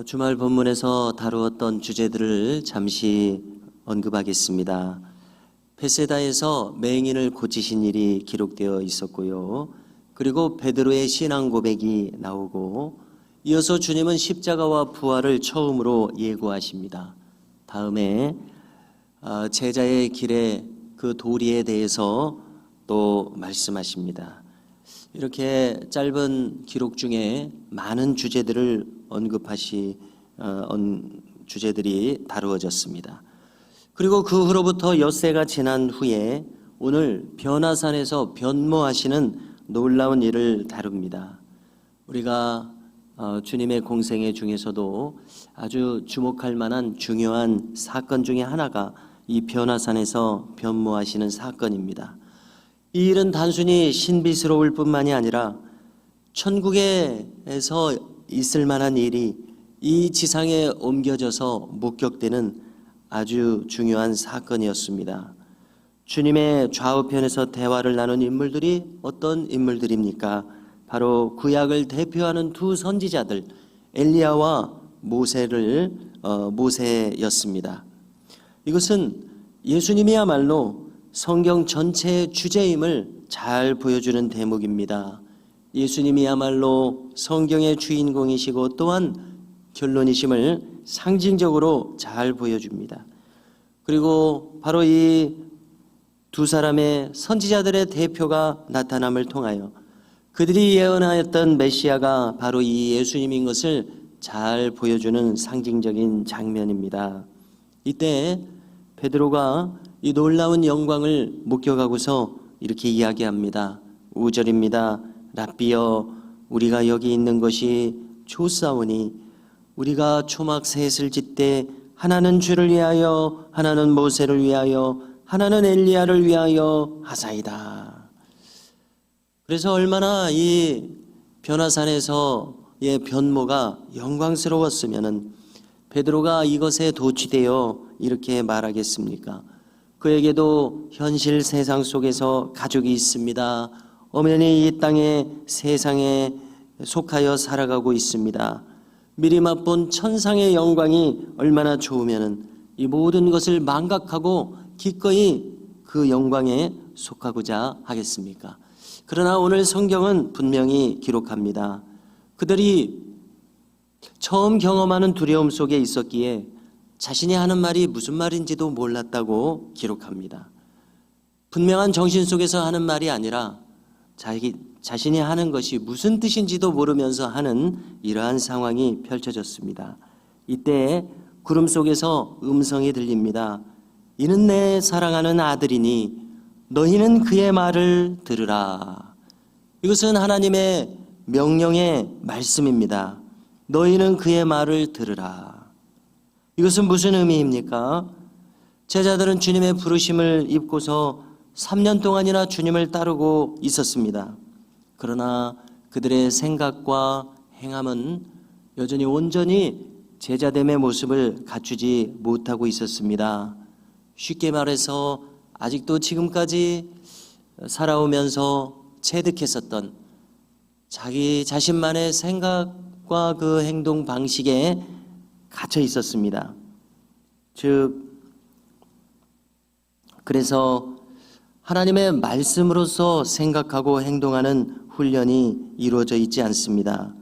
주말 본문에서 다루었던 주제들을 잠시 언급하겠습니다. 베세다에서 맹인을 고치신 일이 기록되어 있었고요. 그리고 베드로의 신앙 고백이 나오고 이어서 주님은 십자가와 부활을 처음으로 예고하십니다. 다음에 제자의 길에 그 도리에 대해서 또 말씀하십니다. 이렇게 짧은 기록 중에 많은 주제들을 주제들이 다루어졌습니다. 그리고 그 후로부터 엿새가 지난 후에 오늘 변화산에서 변모하시는 놀라운 일을 다룹니다. 우리가 주님의 공생애 중에서도 아주 주목할 만한 중요한 사건 중에 하나가 이 변화산에서 변모하시는 사건입니다. 이 일은 단순히 신비스러울 뿐만이 아니라 천국에서 있을 만한 일이 이 지상에 옮겨져서 목격되는 아주 중요한 사건이었습니다. 주님의 좌우편에서 대화를 나눈 인물들이 어떤 인물들입니까? 바로 구약을 대표하는 두 선지자들 엘리야와 모세였습니다. 이것은 예수님이야말로 성경 전체의 주제임을 잘 보여주는 대목입니다. 예수님이야말로 성경의 주인공이시고 또한 결론이심을 상징적으로 잘 보여줍니다. 그리고 바로 이 두 사람의 선지자들의 대표가 나타남을 통하여 그들이 예언하였던 메시아가 바로 이 예수님인 것을 잘 보여주는 상징적인 장면입니다. 이때 베드로가 이 놀라운 영광을 목격하고서 이렇게 이야기합니다. 5절입니다. 랍비여, 우리가 여기 있는 것이 좋사오니 우리가 초막 셋을 짓되 하나는 주를 위하여, 하나는 모세를 위하여, 하나는 엘리야를 위하여 하사이다. 그래서 얼마나 이 변화산에서의 변모가 영광스러웠으면은 베드로가 이것에 도취되어 이렇게 말하겠습니까? 그에게도 현실 세상 속에서 가족이 있습니다. 엄연히 이 땅의 세상에 속하여 살아가고 있습니다. 미리 맛본 천상의 영광이 얼마나 좋으면은 이 모든 것을 망각하고 기꺼이 그 영광에 속하고자 하겠습니까? 그러나 오늘 성경은 분명히 기록합니다. 그들이 처음 경험하는 두려움 속에 있었기에 자신이 하는 말이 무슨 말인지도 몰랐다고 기록합니다. 분명한 정신 속에서 하는 말이 아니라 자신이 하는 것이 무슨 뜻인지도 모르면서 하는 이러한 상황이 펼쳐졌습니다. 이때 구름 속에서 음성이 들립니다. 이는 내 사랑하는 아들이니 너희는 그의 말을 들으라. 이것은 하나님의 명령의 말씀입니다. 너희는 그의 말을 들으라. 이것은 무슨 의미입니까? 제자들은 주님의 부르심을 입고서 3년 동안이나 주님을 따르고 있었습니다. 그러나 그들의 생각과 행함은 여전히 온전히 제자됨의 모습을 갖추지 못하고 있었습니다. 쉽게 말해서 아직도 지금까지 살아오면서 체득했었던 자기 자신만의 생각과 그 행동 방식에 갇혀 있었습니다. 그래서 하나님의 말씀으로서 생각하고 행동하는 훈련이 이루어져 있지 않습니다.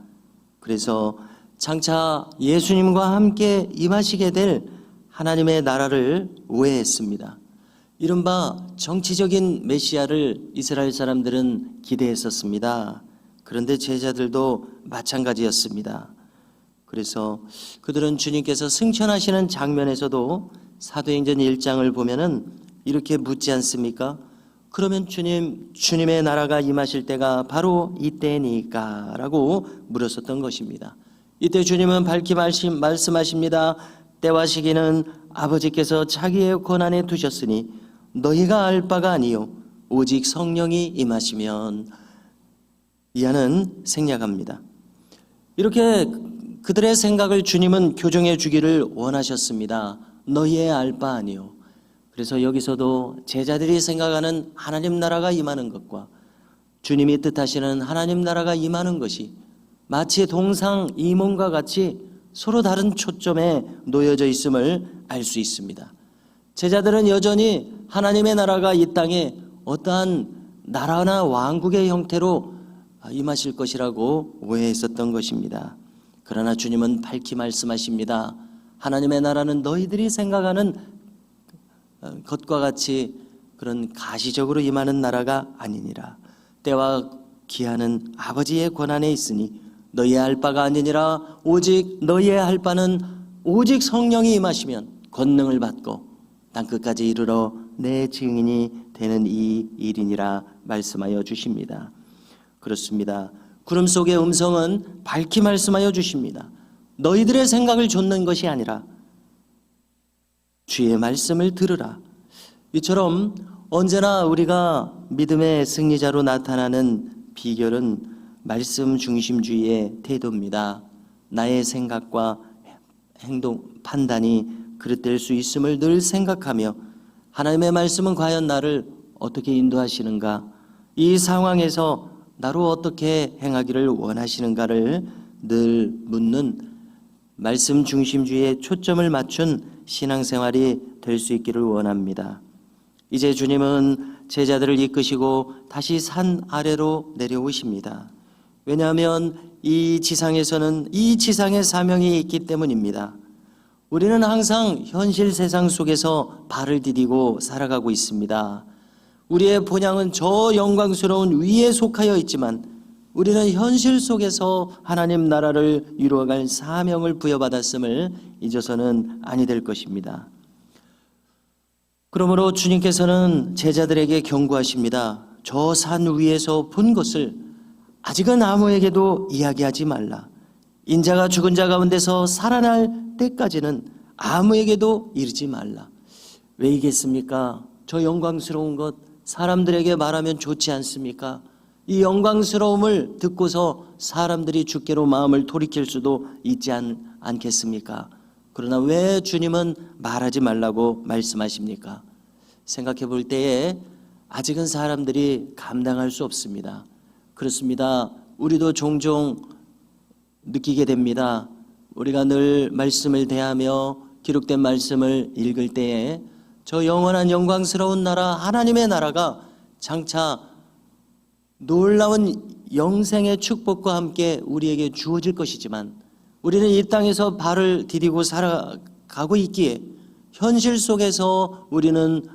그래서 장차 예수님과 함께 임하시게 될 하나님의 나라를 오해했습니다. 이른바 정치적인 메시아를 이스라엘 사람들은 기대했었습니다. 그런데 제자들도 마찬가지였습니다. 그래서 그들은 주님께서 승천하시는 장면에서도 사도행전 1장을 보면은 이렇게 묻지 않습니까? 그러면 주님의 나라가 임하실 때가 바로 이때니까 라고 물었었던 것입니다. 이때 주님은 밝히 말씀하십니다. 때와 시기는 아버지께서 자기의 권한에 두셨으니 너희가 알 바가 아니요 오직 성령이 임하시면 이하는 생략합니다. 이렇게 그들의 생각을 주님은 교정해 주기를 원하셨습니다. 너희의 알 바 아니요. 그래서 여기서도 제자들이 생각하는 하나님 나라가 임하는 것과 주님이 뜻하시는 하나님 나라가 임하는 것이 마치 동상이몽과 같이 서로 다른 초점에 놓여져 있음을 알 수 있습니다. 제자들은 여전히 하나님의 나라가 이 땅에 어떠한 나라나 왕국의 형태로 임하실 것이라고 오해했었던 것입니다. 그러나 주님은 밝히 말씀하십니다. 하나님의 나라는 너희들이 생각하는 것과 같이 그런 가시적으로 임하는 나라가 아니니라. 때와 기한은 아버지의 권한에 있으니 너희의 할 바가 아니니라. 오직 너희의 할 바는 오직 성령이 임하시면 권능을 받고 땅끝까지 이르러 내 증인이 되는 이 일이니라 말씀하여 주십니다. 그렇습니다. 구름 속의 음성은 밝히 말씀하여 주십니다. 너희들의 생각을 좇는 것이 아니라 주의 말씀을 들으라. 이처럼 언제나 우리가 믿음의 승리자로 나타나는 비결은 말씀 중심주의의 태도입니다. 나의 생각과 행동, 판단이 그릇될 수 있음을 늘 생각하며 하나님의 말씀은 과연 나를 어떻게 인도하시는가, 이 상황에서 나로 어떻게 행하기를 원하시는가를 늘 묻는 말씀 중심주의에 초점을 맞춘 신앙생활이 될 수 있기를 원합니다. 이제 주님은 제자들을 이끄시고 다시 산 아래로 내려오십니다. 왜냐하면 이 지상에서는 이 지상의 사명이 있기 때문입니다. 우리는 항상 현실 세상 속에서 발을 디디고 살아가고 있습니다. 우리의 본향은 저 영광스러운 위에 속하여 있지만 우리는 현실 속에서 하나님 나라를 이루어갈 사명을 부여받았음을 잊어서는 아니 될 것입니다. 그러므로 주님께서는 제자들에게 경고하십니다. 저 산 위에서 본 것을 아직은 아무에게도 이야기하지 말라. 인자가 죽은 자 가운데서 살아날 때까지는 아무에게도 이르지 말라. 왜이겠습니까? 저 영광스러운 것 사람들에게 말하면 좋지 않습니까? 이 영광스러움을 듣고서 사람들이 주께로 마음을 돌이킬 수도 있지 않겠습니까? 그러나 왜 주님은 말하지 말라고 말씀하십니까? 생각해 볼 때에 아직은 사람들이 감당할 수 없습니다. 그렇습니다. 우리도 종종 느끼게 됩니다. 우리가 늘 말씀을 대하며 기록된 말씀을 읽을 때에 저 영원한 영광스러운 나라 하나님의 나라가 장차 놀라운 영생의 축복과 함께 우리에게 주어질 것이지만 우리는 이 땅에서 발을 디디고 살아가고 있기에 현실 속에서 우리는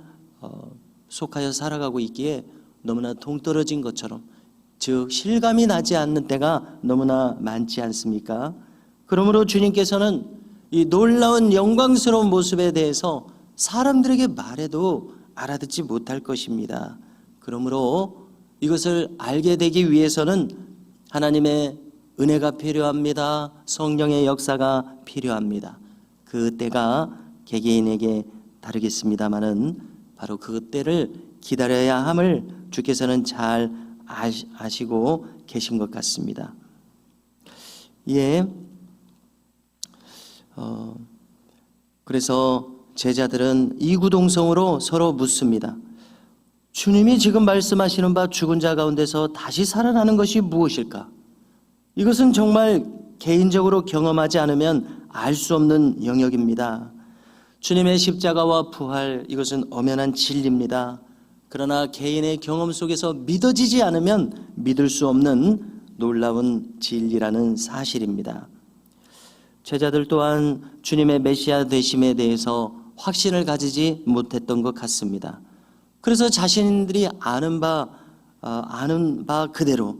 속하여 살아가고 있기에 너무나 동떨어진 것처럼, 즉 실감이 나지 않는 때가 너무나 많지 않습니까? 그러므로 주님께서는 이 놀라운 영광스러운 모습에 대해서 사람들에게 말해도 알아듣지 못할 것입니다. 그러므로 이것을 알게 되기 위해서는 하나님의 은혜가 필요합니다. 성령의 역사가 필요합니다. 그 때가 개개인에게 다르겠습니다마는 바로 그 때를 기다려야 함을 주께서는 잘 아시고 계신 것 같습니다. 예. 그래서 제자들은 이구동성으로 서로 묻습니다. 주님이 지금 말씀하시는 바 죽은 자 가운데서 다시 살아나는 것이 무엇일까? 이것은 정말 개인적으로 경험하지 않으면 알 수 없는 영역입니다. 주님의 십자가와 부활, 이것은 엄연한 진리입니다. 그러나 개인의 경험 속에서 믿어지지 않으면 믿을 수 없는 놀라운 진리라는 사실입니다. 제자들 또한 주님의 메시아 되심에 대해서 확신을 가지지 못했던 것 같습니다. 그래서 자신들이 아는 바 그대로,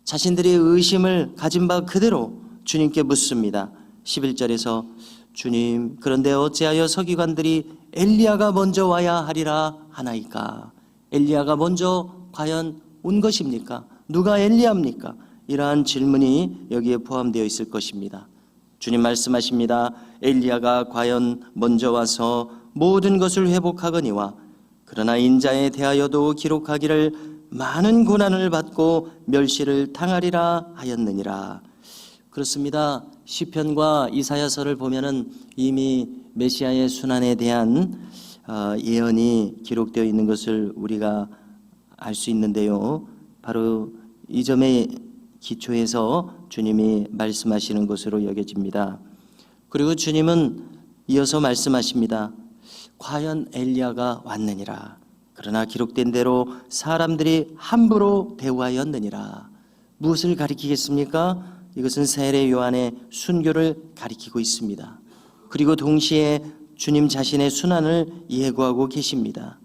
자신들이 의심을 가진 바 그대로 주님께 묻습니다. 11절에서 주님, 그런데 어찌하여 서기관들이 엘리야가 먼저 와야 하리라 하나이까? 엘리야가 먼저 과연 온 것입니까? 누가 엘리야입니까? 이러한 질문이 여기에 포함되어 있을 것입니다. 주님 말씀하십니다. 엘리야가 과연 먼저 와서 모든 것을 회복하거니와 그러나 인자에 대하여도 기록하기를 많은 고난을 받고 멸시를 당하리라 하였느니라. 그렇습니다. 시편과 이사야서를 보면은 이미 메시아의 순환에 대한 예언이 기록되어 있는 것을 우리가 알 수 있는데요. 바로 이 점에 기초해서 주님이 말씀하시는 것으로 여겨집니다. 그리고 주님은 이어서 말씀하십니다. 과연 엘리야가 왔느니라. 그러나 기록된 대로 사람들이 함부로 대우하였느니라. 무엇을 가리키겠습니까? 이것은 세례 요한의 순교를 가리키고 있습니다. 그리고 동시에 주님 자신의 순환을 예고하고 계십니다.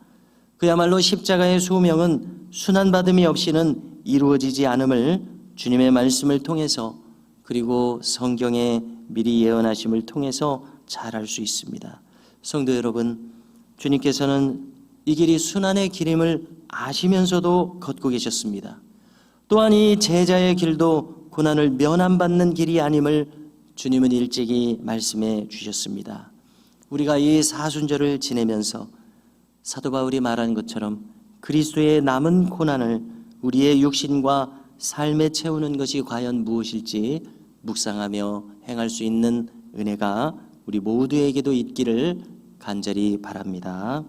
그야말로 십자가의 소명은 순환받음이 없이는 이루어지지 않음을 주님의 말씀을 통해서 그리고 성경의 미리 예언하심을 통해서 잘 알 수 있습니다. 성도 여러분, 주님께서는 이 길이 순환의 길임을 아시면서도 걷고 계셨습니다. 또한 이 제자의 길도 고난을 면함받는 길이 아님을 주님은 일찍이 말씀해 주셨습니다. 우리가 이 사순절을 지내면서 사도 바울이 말한 것처럼 그리스도의 남은 고난을 우리의 육신과 삶에 채우는 것이 과연 무엇일지 묵상하며 행할 수 있는 은혜가 우리 모두에게도 있기를 간절히 바랍니다.